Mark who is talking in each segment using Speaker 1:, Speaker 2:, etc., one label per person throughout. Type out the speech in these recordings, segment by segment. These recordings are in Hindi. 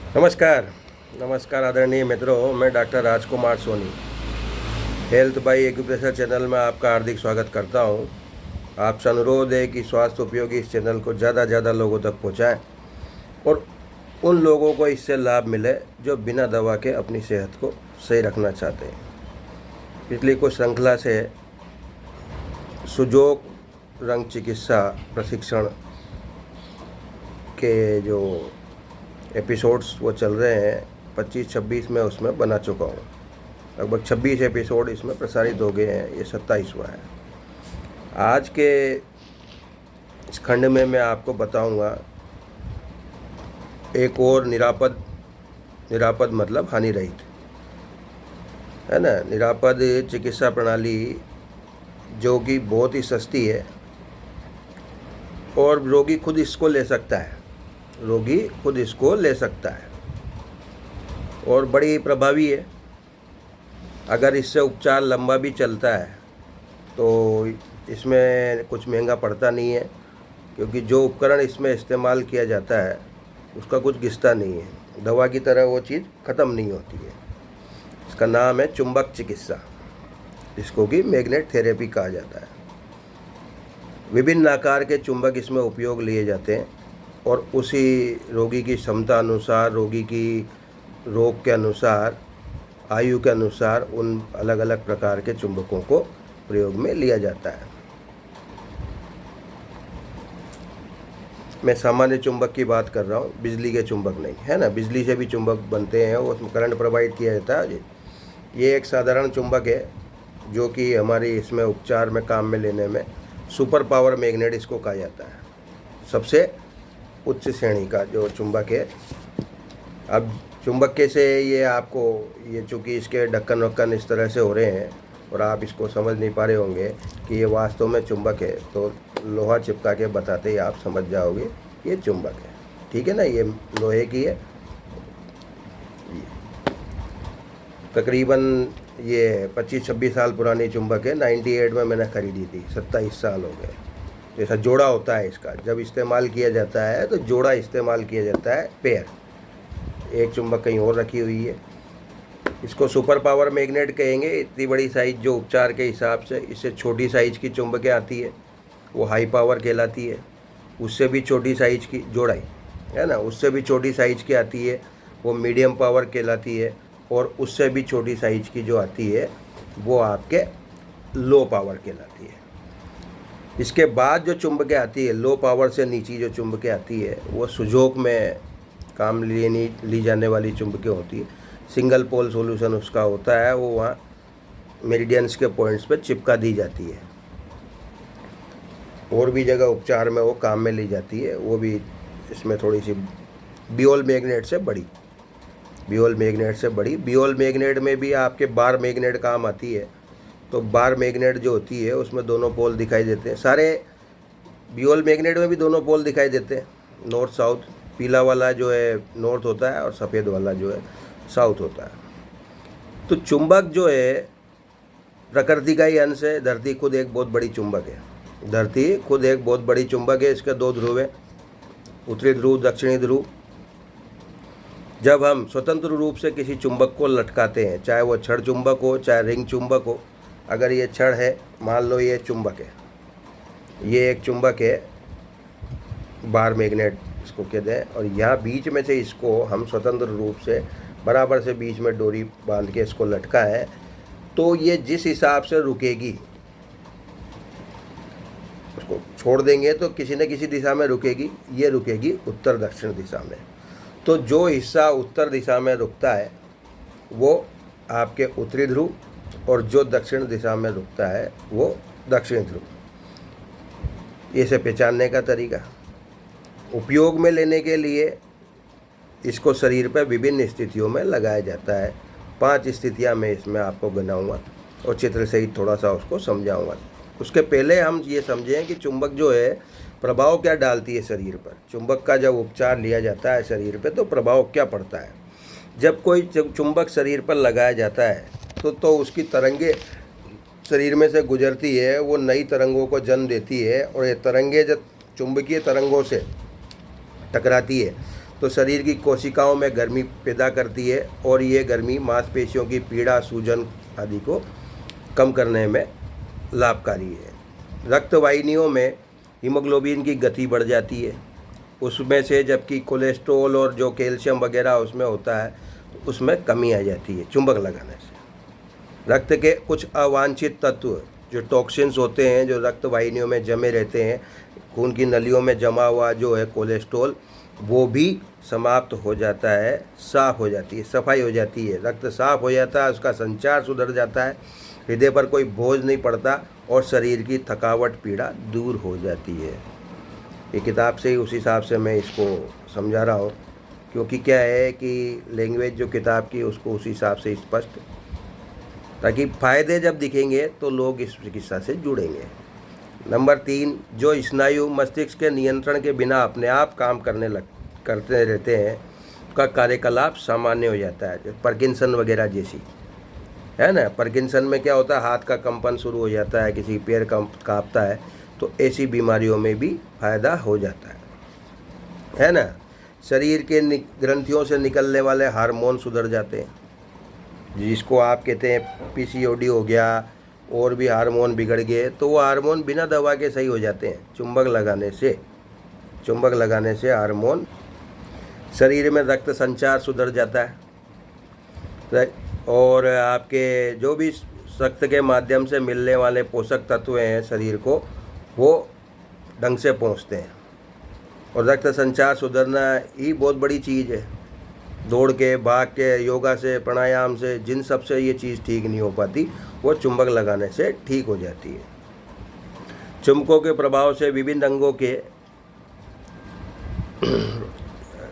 Speaker 1: नमस्कार। नमस्कार आदरणीय मित्रों, मैं doctor Rajkumar Soni health by acupressure channel में आपका हार्दिक स्वागत करता हूं। आपसे अनुरोध है कि स्वास्थ्य उपयोगी इस चैनल को ज़्यादा ज़्यादा लोगों तक पहुंचाएं और उन लोगों को इससे लाभ मिले जो बिना दवा के अपनी सेहत को सही रखना चाहते हैं। पिछली कुछ श्रृंखला से सुजोग रंग चिकित्सा प्रशिक्षण के जो एपिसोड्स वो चल रहे हैं 25-26 में उसमें बना चुका हूँ। लगभग 26 एपिसोड इसमें प्रसारित हो गए हैं, ये 27वां है। आज के इस खंड में मैं आपको बताऊंगा एक और निरापद मतलब हानि रहित, है ना, निरापद चिकित्सा प्रणाली जो कि बहुत ही सस्ती है और रोगी खुद इसको ले सकता है। रोगी खुद इसको ले सकता है और बड़ी प्रभावी है। अगर इससे उपचार लंबा भी चलता है तो इसमें कुछ महंगा पड़ता नहीं है, क्योंकि जो उपकरण इसमें इस्तेमाल किया जाता है उसका कुछ घिसता नहीं है। दवा की तरह वो चीज़ ख़त्म नहीं होती है। इसका नाम है चुंबक चिकित्सा, इसको कि मैग्नेट थेरेपी कहा जाता है। विभिन्न आकार के चुंबक इसमें उपयोग लिए जाते हैं और उसी रोगी की क्षमता अनुसार, रोगी की रोग के अनुसार, आयु के अनुसार उन अलग अलग प्रकार के चुंबकों को प्रयोग में लिया जाता है। मैं सामान्य चुंबक की बात कर रहा हूँ, बिजली के चुंबक नहीं, है ना। बिजली से भी चुंबक बनते हैं, उसमें करंट प्रवाहित किया जाता है। ये एक साधारण चुंबक है जो कि हमारी इसमें उपचार में काम में लेने में सुपर पावर मैग्नेट इसको कहा जाता है। सबसे उच्च श्रेणी का जो चुंबक है। अब चुंबक कैसे ये आपको, ये चूँकि इसके ढक्कन वक्कन इस तरह से हो रहे हैं और आप इसको समझ नहीं पा रहे होंगे कि ये वास्तव में चुंबक है, तो लोहा चिपका के बताते ही आप समझ जाओगे ये चुंबक है। ठीक है ना, ये लोहे की है। तकरीबन ये 25-26 साल पुरानी चुंबक है। 98 में मैंने ख़रीदी थी, 27 साल हो गए। जैसा जोड़ा होता है इसका, जब इस्तेमाल किया जाता है तो जोड़ा इस्तेमाल किया जाता है, पेयर। एक चुंबक कहीं और रखी हुई है। इसको सुपर पावर मैग्नेट कहेंगे। इतनी बड़ी साइज़ जो उपचार के हिसाब से, इससे छोटी साइज़ की चुंबकें आती है वो हाई पावर कहलाती है। उससे भी छोटी साइज़ की जोड़ाई, है ना, उससे भी छोटी साइज़ की आती है वो मीडियम पावर कहलाती है। और उससे भी छोटी साइज़ की जो आती है वो आपके लो पावर कहलाती है। इसके बाद जो चुंबकें आती है, लो पावर से नीचे जो चुंबकें आती है, वो सुजोग में काम ली जाने वाली चुंबकें होती है। सिंगल पोल सॉल्यूशन उसका होता है, वो वहाँ मेरिडियंस के पॉइंट्स पे चिपका दी जाती है। और भी जगह उपचार में वो काम में ली जाती है। वो भी इसमें थोड़ी सी बियोल मैग्नेट से बड़ी, बियोल मैग्नेट में भी आपके बार मैग्नेट काम आती है। तो बार मैग्नेट जो होती है उसमें दोनों पोल दिखाई देते हैं। सारे बियोल मैग्नेट में भी दोनों पोल दिखाई देते हैं, नॉर्थ साउथ। पीला वाला जो है नॉर्थ होता है और सफ़ेद वाला जो है साउथ होता है। तो चुंबक जो है प्रकृति का ही अंश है। धरती खुद एक बहुत बड़ी चुंबक है। धरती खुद एक बहुत बड़ी चुंबक है। इसके दो ध्रुव हैं, उत्तरी ध्रुव, दक्षिणी ध्रुव। जब हम स्वतंत्र रूप से किसी चुंबक को लटकाते हैं, चाहे वो छड़ चुंबक हो चाहे रिंग चुंबक हो। अगर ये छड़ है, मान लो ये चुंबक है, ये एक चुंबक है, बार मैग्नेट इसको कहते हैं, और यहाँ बीच में से इसको हम स्वतंत्र रूप से बराबर से बीच में डोरी बांध के इसको लटका है, तो ये जिस हिसाब से रुकेगी, उसको छोड़ देंगे तो किसी न किसी दिशा में रुकेगी। ये रुकेगी उत्तर दक्षिण दिशा में। तो जो हिस्सा उत्तर दिशा में रुकता है वो आपके उत्तरी ध्रुव, और जो दक्षिण दिशा में रुकता है वो दक्षिणी ध्रुव। इसे पहचानने का तरीका, उपयोग में लेने के लिए इसको शरीर पर विभिन्न स्थितियों में लगाया जाता है। 5 स्थितियां मैं इसमें आपको गिनाऊंगा और चित्र सहित थोड़ा सा उसको समझाऊंगा। उसके पहले हम ये समझें कि चुंबक जो है प्रभाव क्या डालती है शरीर पर। चुंबक का जब उपचार लिया जाता है शरीर पे तो प्रभाव क्या पड़ता है। जब कोई चुंबक शरीर पर लगाया जाता है तो उसकी तरंगे शरीर में से गुजरती है, वो नई तरंगों को जन्म देती है, और ये तरंगे जब चुंबकीय तरंगों से टकराती है तो शरीर की कोशिकाओं में गर्मी पैदा करती है और ये गर्मी मांसपेशियों की पीड़ा, सूजन आदि को कम करने में लाभकारी है। रक्त वाहिनियों में हीमोग्लोबिन की गति बढ़ जाती है उसमें से, जबकि कोलेस्ट्रॉल और जो कैल्शियम वगैरह उसमें होता है तो उसमें कमी आ जाती है चुंबक लगाने से। रक्त के कुछ अवांछित तत्व जो टॉक्सिन्स होते हैं जो रक्त वाहिनियों में जमे रहते हैं, खून की नलियों में जमा हुआ जो है कोलेस्ट्रॉल, वो भी समाप्त हो जाता है, साफ़ हो जाती है, सफाई हो जाती है, रक्त साफ़ हो जाता है, उसका संचार सुधर जाता है, हृदय पर कोई बोझ नहीं पड़ता और शरीर की थकावट, पीड़ा दूर हो जाती है। ये किताब से ही उस हिसाब से मैं इसको समझा रहा हूँ, क्योंकि क्या है कि लैंग्वेज जो किताब की उसको उस हिसाब से स्पष्ट, ताकि फ़ायदे जब दिखेंगे तो लोग इस चिकित्सा से जुड़ेंगे। नंबर 3, जो स्नायु मस्तिष्क के नियंत्रण के बिना अपने आप काम करते रहते हैं, उसका कार्यकलाप सामान्य हो जाता है। पार्किंसन वगैरह जैसी है ना, पार्किंसन में क्या होता है, हाथ का कंपन शुरू हो जाता है, किसी पैर कांपता है, तो ऐसी बीमारियों में भी फायदा हो जाता है ना। शरीर के ग्रंथियों से निकलने वाले हार्मोन सुधर जाते हैं, जिसको आप कहते हैं पीसीओडी हो गया, और भी हार्मोन बिगड़ गए, तो वो हार्मोन बिना दवा के सही हो जाते हैं चुंबक लगाने से हार्मोन। शरीर में रक्त संचार सुधर जाता है और आपके जो भी रक्त के माध्यम से मिलने वाले पोषक तत्व हैं शरीर को, वो ढंग से पहुंचते हैं। और रक्त संचार सुधरना ही बहुत बड़ी चीज़ है। दौड़ के, भाग के, योगा से, प्राणायाम से, जिन सब से ये चीज़ ठीक नहीं हो पाती, वो चुंबक लगाने से ठीक हो जाती है। चुंबकों के प्रभाव से विभिन्न अंगों के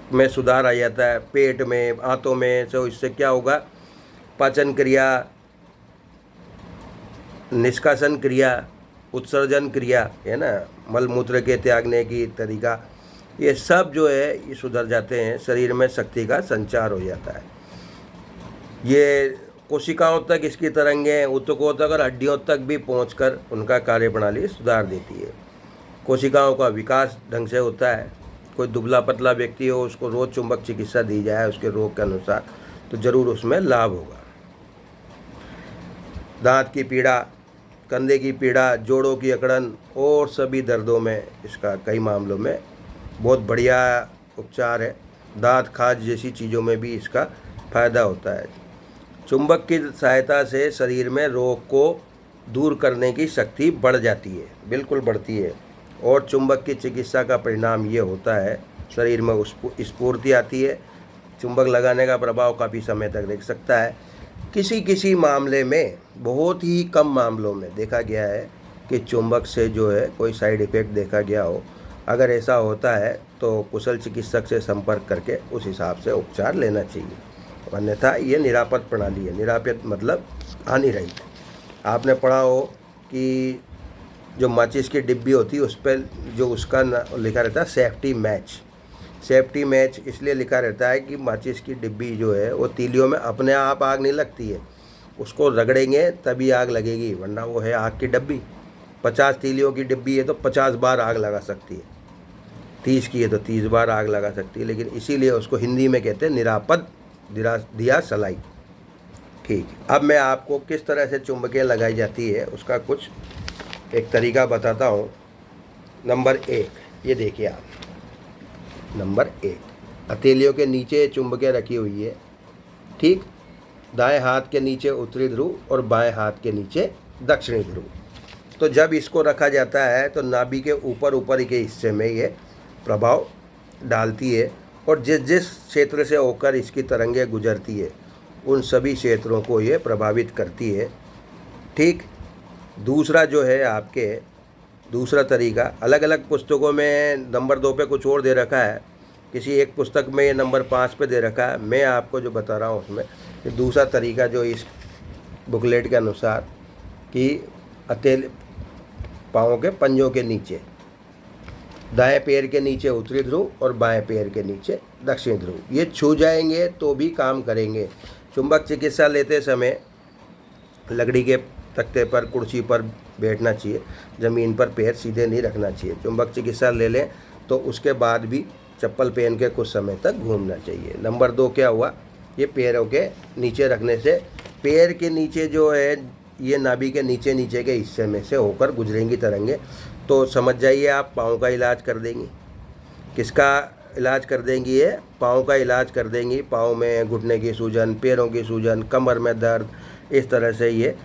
Speaker 1: में सुधार आ जाता है, पेट में, आंतों में। तो इससे क्या होगा, पाचन क्रिया, निष्कासन क्रिया, उत्सर्जन क्रिया है ना, मल मूत्र के त्यागने की तरीका, ये सब जो है ये सुधर जाते हैं। शरीर में शक्ति का संचार हो जाता है। ये कोशिकाओं तक इसकी तरंगें ऊतकों तक और हड्डियों तक भी पहुंचकर उनका कार्यप्रणाली सुधार देती है। कोशिकाओं का विकास ढंग से होता है। कोई दुबला पतला व्यक्ति हो, उसको रोज चुंबक चिकित्सा दी जाए उसके रोग के अनुसार, तो ज़रूर उसमें लाभ होगा। दांत की पीड़ा, कंधे की पीड़ा, जोड़ों की अकड़न और सभी दर्दों में इसका कई मामलों में बहुत बढ़िया उपचार है। दांत खाज जैसी चीज़ों में भी इसका फायदा होता है। चुंबक की सहायता से शरीर में रोग को दूर करने की शक्ति बढ़ जाती है, बिल्कुल बढ़ती है। और चुंबक की चिकित्सा का परिणाम ये होता है, शरीर में स्फूर्ति आती है। चुंबक लगाने का प्रभाव काफ़ी समय तक देख सकता है। किसी मामले में, बहुत ही कम मामलों में देखा गया है कि चुंबक से जो है कोई साइड इफ़ेक्ट देखा गया हो। अगर ऐसा होता है तो कुशल चिकित्सक से संपर्क करके उस हिसाब से उपचार लेना चाहिए, अन्यथा ये निरापद प्रणाली है। निरापद मतलब हानिरहित। आपने पढ़ा हो कि जो माचिस की डिब्बी होती है उस पर जो उसका लिखा रहता है सेफ्टी मैच इसलिए लिखा रहता है कि माचिस की डिब्बी जो है वो तीलियों में अपने आप आग नहीं लगती है, उसको रगड़ेंगे तभी आग लगेगी, वरना वो है आग की डिब्बी। 50 तीलियों की डिब्बी है तो 50 बार आग लगा सकती है, 30 की है तो 30 बार आग लगा सकती है, लेकिन इसीलिए उसको हिंदी में कहते हैं निरापद दिया सलाई। ठीक, अब मैं आपको किस तरह से चुंबकें लगाई जाती है उसका कुछ एक तरीका बताता हूँ। नंबर 1, ये देखिए आप, नंबर 1, हथेलियों के नीचे चुंबकें रखी हुई है, ठीक। दाएं हाथ के नीचे उत्तरी ध्रुव और बाएं हाथ के नीचे दक्षिणी ध्रुव। तो जब इसको रखा जाता है तो नाभि के ऊपर के हिस्से में ये प्रभाव डालती है और जिस क्षेत्र से होकर इसकी तरंगें गुजरती है उन सभी क्षेत्रों को ये प्रभावित करती है, ठीक। दूसरा जो है आपके दूसरा तरीका, अलग अलग पुस्तकों में नंबर 2 पे कुछ और दे रखा है, किसी एक पुस्तक में ये नंबर 5 पे दे रखा है। मैं आपको जो बता रहा हूँ उसमें ये दूसरा तरीका जो इस बुकलेट के अनुसार कि हथेली पाँव के पंजों के नीचे, दाएं पैर के नीचे उत्तरी ध्रुव और बाएं पैर के नीचे दक्षिणी ध्रुव, ये छू जाएंगे तो भी काम करेंगे। चुंबक चिकित्सा लेते समय लकड़ी के तख्ते पर, कुर्सी पर बैठना चाहिए, ज़मीन पर पैर सीधे नहीं रखना चाहिए। चुंबक चिकित्सा ले लें तो उसके बाद भी चप्पल पहन के कुछ समय तक घूमना चाहिए। नंबर 2 क्या हुआ, ये पैरों के नीचे रखने से पैर के नीचे जो है ये नाभि के नीचे नीचे के हिस्से में से होकर गुजरेंगी तरंगे, तो समझ जाइए आप पाँव का इलाज कर देंगी। किसका इलाज कर देंगी? ये पाँव का इलाज कर देंगी। पाँव में घुटने की सूजन, पैरों की सूजन, कमर में दर्द, इस तरह से ये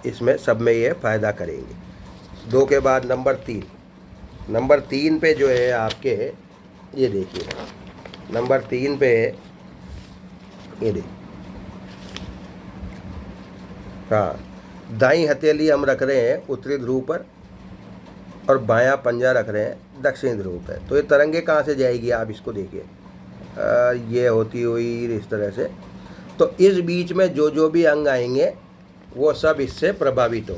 Speaker 1: इसमें सब में ये फ़ायदा करेंगे। 2 के बाद नंबर 3 पे जो है आपके ये देखिए, नंबर 3 पे ये देखिए, हाँ, दाईं हथेली हम रख रहे हैं उत्तरी ध्रुव पर और बायां पंजा रख रहे हैं दक्षिणी ध्रुव पर। तो ये तरंगे कहाँ से जाएगी आप इसको देखिए, ये होती हुई इस तरह से। तो इस बीच में जो भी अंग आएंगे वो सब इससे प्रभावित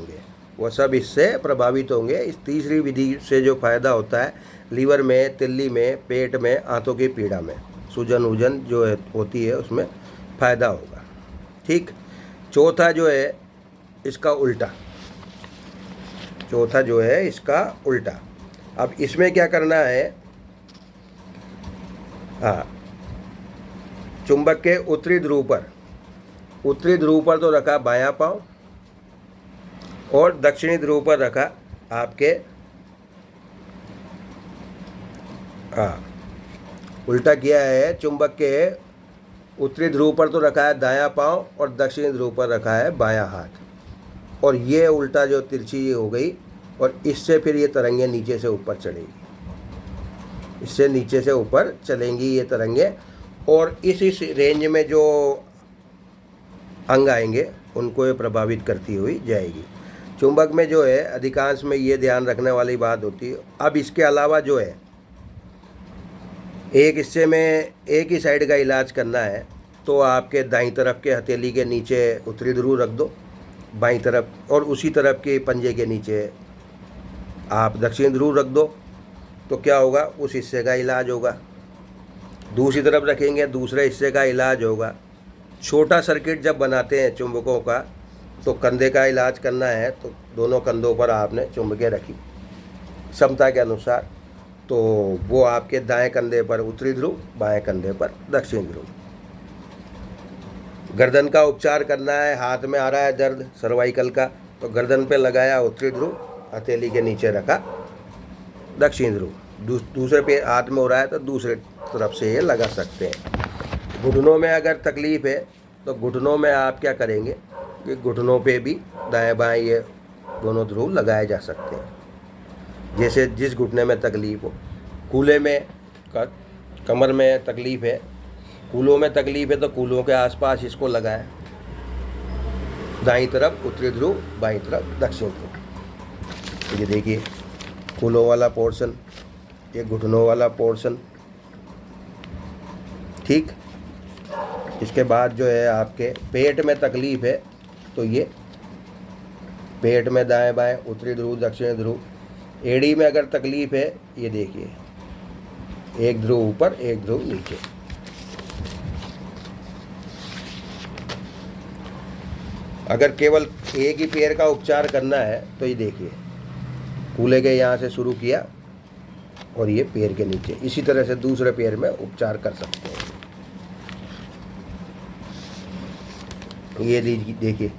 Speaker 1: होंगे। इस तीसरी विधि से जो फ़ायदा होता है लीवर में, तिल्ली में, पेट में, आंतों की पीड़ा में, सूजन वूजन जो है होती है उसमें फ़ायदा होगा। ठीक। चौथा जो है इसका उल्टा। अब इसमें क्या करना है, हाँ, चुंबक के उत्तरी ध्रुव पर तो रखा बायां पाँव और दक्षिणी ध्रुव पर रखा आपके, हाँ, उल्टा किया है। चुंबक के उत्तरी ध्रुव पर तो रखा है दायां पाँव और दक्षिणी ध्रुव पर रखा है बायां हाथ, और ये उल्टा जो तिरछी हो गई, और इससे फिर ये तरंगे नीचे से ऊपर चलेंगी, ये तरंगे, और इस रेंज में जो अंग आएंगे उनको ये प्रभावित करती हुई जाएगी। चुंबक में जो है अधिकांश में ये ध्यान रखने वाली बात होती है। अब इसके अलावा जो है एक हिस्से में एक ही साइड का इलाज करना है, तो आपके दाईं तरफ के हथेली के नीचे उत्तरी ध्रुव रख दो, बाईं तरफ, और उसी तरफ के पंजे के नीचे आप दक्षिणी ध्रुव रख दो, तो क्या होगा, उस हिस्से का इलाज होगा। दूसरी तरफ रखेंगे, दूसरे हिस्से का इलाज होगा। छोटा सर्किट जब बनाते हैं चुंबकों का, तो कंधे का इलाज करना है तो दोनों कंधों पर आपने चुंबकें रखी क्षमता के अनुसार, तो वो आपके दाएं कंधे पर उत्तरी ध्रुव, बाएं कंधे पर दक्षिणी ध्रुव। गर्दन का उपचार करना है, हाथ में आ रहा है दर्द सर्वाइकल का, तो गर्दन पे लगाया उत्तरी ध्रुव, हथेली के नीचे रखा दक्षिणी ध्रुव। दूसरे पे हाथ में हो रहा है तो दूसरे तरफ से ये लगा सकते हैं। घुटनों में अगर तकलीफ़ है तो घुटनों में आप क्या करेंगे कि घुटनों पे भी दाएं बाएं ये दोनों ध्रुव लगाए जा सकते हैं, जैसे जिस घुटने में तकलीफ़ हो। कूल्हे में, कमर में तकलीफ़ है, कूलों में तकलीफ़ है तो कूलों के आसपास इसको लगाएं, दाईं तरफ उत्तरी ध्रुव, बाईं तरफ दक्षिणी ध्रुव। ये देखिए कूलों वाला पोर्शन, ये घुटनों वाला पोर्शन। ठीक। इसके बाद जो है आपके पेट में तकलीफ़ है तो ये पेट में दाएं बाएं उत्तरी ध्रुव, दक्षिणी ध्रुव। एड़ी में अगर तकलीफ़ है, ये देखिए एक ध्रुव ऊपर एक ध्रुव नीचे। अगर केवल एक ही पैर का उपचार करना है तो ये देखिए कूल्हे के यहाँ से शुरू किया और ये पैर के नीचे, इसी तरह से दूसरे पैर में उपचार कर सकते हैं। ये देखिए,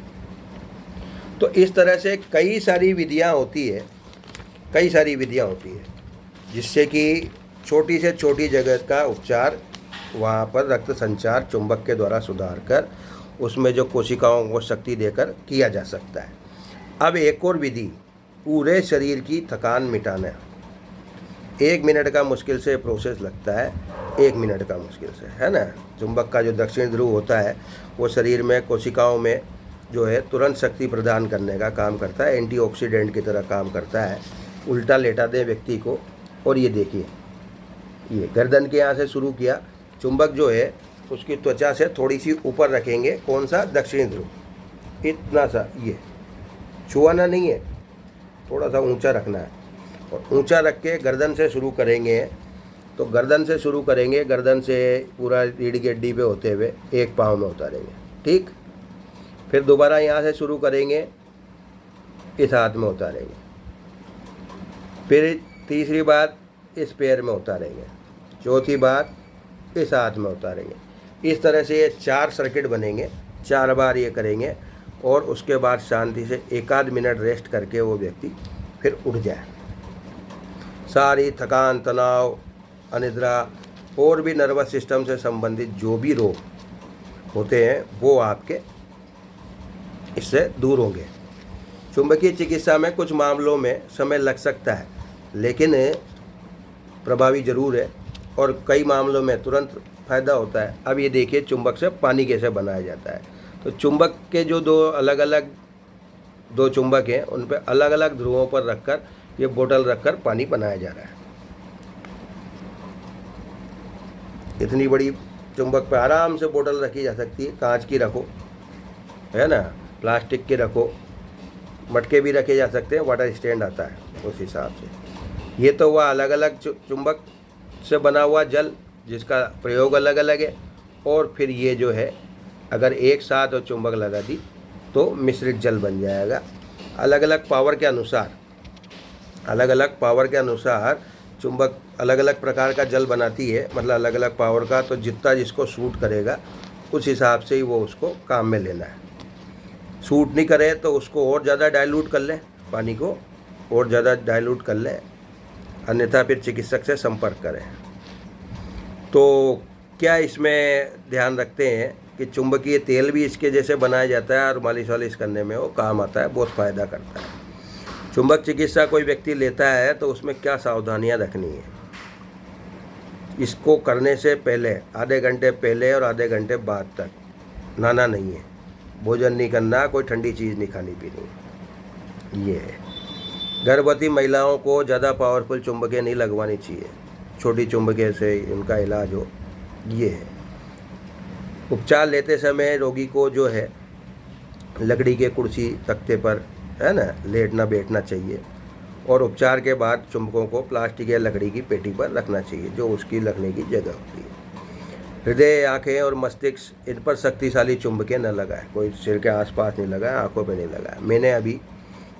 Speaker 1: तो इस तरह से कई सारी विधियाँ होती है जिससे कि छोटी से छोटी जगह का उपचार, वहाँ पर रक्त संचार चुंबक के द्वारा सुधार कर उसमें जो कोशिकाओं को शक्ति देकर किया जा सकता है। अब एक और विधि, पूरे शरीर की थकान मिटाना। 1 मिनट का मुश्किल से प्रोसेस लगता है, 1 मिनट का मुश्किल से, है ना। चुंबक का जो दक्षिणी ध्रुव होता है वो शरीर में कोशिकाओं में जो है तुरंत शक्ति प्रदान करने का काम करता है, एंटीऑक्सीडेंट की तरह काम करता है। उल्टा लेटा दें व्यक्ति को, और ये देखिए ये गर्दन के यहाँ से शुरू किया, चुंबक जो है उसकी त्वचा से थोड़ी सी ऊपर रखेंगे, कौन सा, दक्षिणी ध्रुव, इतना सा, ये छुआना नहीं है, थोड़ा सा ऊंचा रखना है, और ऊंचा रख के गर्दन से शुरू करेंगे। तो गर्दन से शुरू करेंगे, गर्दन से पूरा रीढ़ की हड्डी पे होते हुए एक पाँव में उतारेंगे। ठीक। फिर दोबारा यहाँ से शुरू करेंगे, इस हाथ में उतारेंगे, फिर तीसरी बार इस पैर में उतारेंगे, चौथी बार इस हाथ में उतारेंगे। इस तरह से ये 4 सर्किट बनेंगे, 4 बार ये करेंगे और उसके बाद शांति से 1 आध मिनट रेस्ट करके वो व्यक्ति फिर उठ जाए। सारी थकान, तनाव, अनिद्रा और भी नर्वस सिस्टम से संबंधित जो भी रोग होते हैं वो आपके इससे दूर होंगे। चुंबकीय चिकित्सा में कुछ मामलों में समय लग सकता है, लेकिन प्रभावी ज़रूर है और कई मामलों में तुरंत फ़ायदा होता है। अब ये देखिए चुंबक से पानी कैसे बनाया जाता है। तो चुंबक के जो दो चुंबक हैं उन पर अलग अलग ध्रुवों पर रखकर ये बोतल रखकर पानी बनाया जा रहा है। इतनी बड़ी चुंबक पर आराम से बोतल रखी जा सकती है। कांच की रखो, है ना, प्लास्टिक के रखो, मटके भी रखे जा सकते हैं, वाटर स्टैंड आता है उस हिसाब से। ये तो हुआ अलग अलग चुंबक से बना हुआ जल जिसका प्रयोग अलग अलग है। और फिर ये जो है अगर एक साथ और चुंबक लगा दी तो मिश्रित जल बन जाएगा। अलग अलग पावर के अनुसार चुंबक अलग अलग प्रकार का जल बनाती है, मतलब अलग अलग पावर का। तो जितना जिसको सूट करेगा उस हिसाब से ही वो उसको काम में लेना है। सूट नहीं करे तो उसको और ज़्यादा डाइल्यूट कर लें, पानी को और ज़्यादा डाइल्यूट कर लें, अन्यथा फिर चिकित्सक से संपर्क करें। तो क्या इसमें ध्यान रखते हैं कि चुंबकीय तेल भी इसके जैसे बनाया जाता है और मालिश वालिश करने में वो काम आता है, बहुत फ़ायदा करता है। चुंबक चिकित्सा कोई व्यक्ति लेता है तो उसमें क्या सावधानियां रखनी है। इसको करने से पहले आधे घंटे पहले और आधे घंटे बाद तक नहाना नहीं है, भोजन नहीं करना, कोई ठंडी चीज़ नहीं खानी पीनी। ये है। गर्भवती महिलाओं को ज़्यादा पावरफुल चुंबकें नहीं लगवानी चाहिए, छोटी चुंबकें से उनका इलाज हो। ये है। उपचार लेते समय रोगी को जो है लकड़ी के कुर्सी तख्ते पर, है ना, लेटना बैठना चाहिए और उपचार के बाद चुंबकों को प्लास्टिक या लकड़ी की पेटी पर रखना चाहिए जो उसकी लगने की जगह होती है। हृदय, आँखें और मस्तिष्क, इन पर शक्तिशाली चुंबकें न लगाएं। कोई सिर के आसपास नहीं लगाएं, आँखों पे नहीं लगाएं। मैंने अभी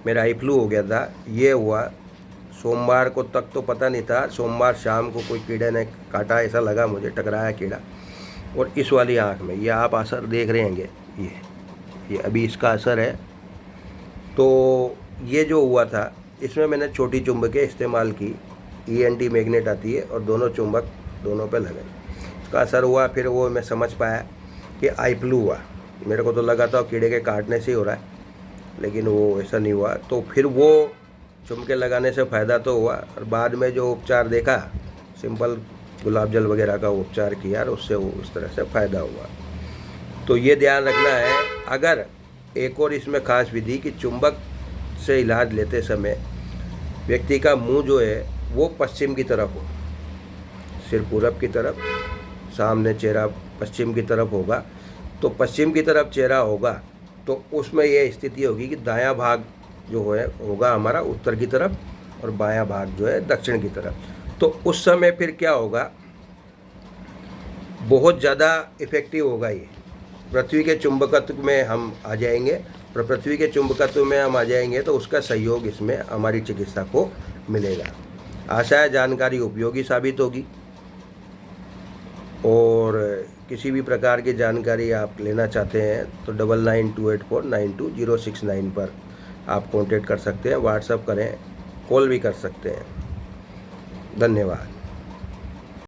Speaker 1: मेरा आई फ्लू हो गया था, ये हुआ सोमवार को, तक तो पता नहीं था। सोमवार शाम को कोई कीड़े ने काटा, ऐसा लगा मुझे, टकराया कीड़ा, और इस वाली आँख में। ये आप असर देख रहे होंगे, ये अभी इसका असर है। तो ये जो हुआ था इसमें मैंने छोटी चुंबकें इस्तेमाल की, ENT मैग्नेट आती है, और दोनों चुंबक दोनों पे लगे। इसका असर हुआ। फिर वो मैं समझ पाया कि आई फ्लू हुआ। मेरे को तो लगा था कीड़े के काटने से ही हो रहा है, लेकिन वो ऐसा नहीं हुआ। तो फिर वो चुंबकें लगाने से फ़ायदा तो हुआ, और बाद में जो उपचार देखा, सिंपल गुलाब जल वगैरह का उपचार किया और उससे वो उस तरह से फ़ायदा हुआ। तो ये ध्यान रखना है। अगर एक और इसमें खास विधि कि चुंबक से इलाज लेते समय व्यक्ति का मुंह जो है वो पश्चिम की तरफ हो, सिर पूरब की तरफ, सामने चेहरा पश्चिम की तरफ होगा। तो पश्चिम की तरफ चेहरा होगा तो उसमें यह स्थिति होगी कि दायां भाग जो है होगा हमारा उत्तर की तरफ और बायां भाग जो है दक्षिण की तरफ। तो उस समय फिर क्या होगा, बहुत ज़्यादा इफ़ेक्टिव होगा ये। पृथ्वी के चुंबकत्व में हम आ जाएंगे, और पृथ्वी के चुंबकत्व में हम आ जाएंगे तो उसका सहयोग इसमें हमारी चिकित्सा को मिलेगा। आशा है जानकारी उपयोगी साबित होगी। और किसी भी प्रकार की जानकारी आप लेना चाहते हैं तो 9928492069 पर आप कांटेक्ट कर सकते हैं, व्हाट्सएप करें, कॉल भी कर सकते हैं। धन्यवाद।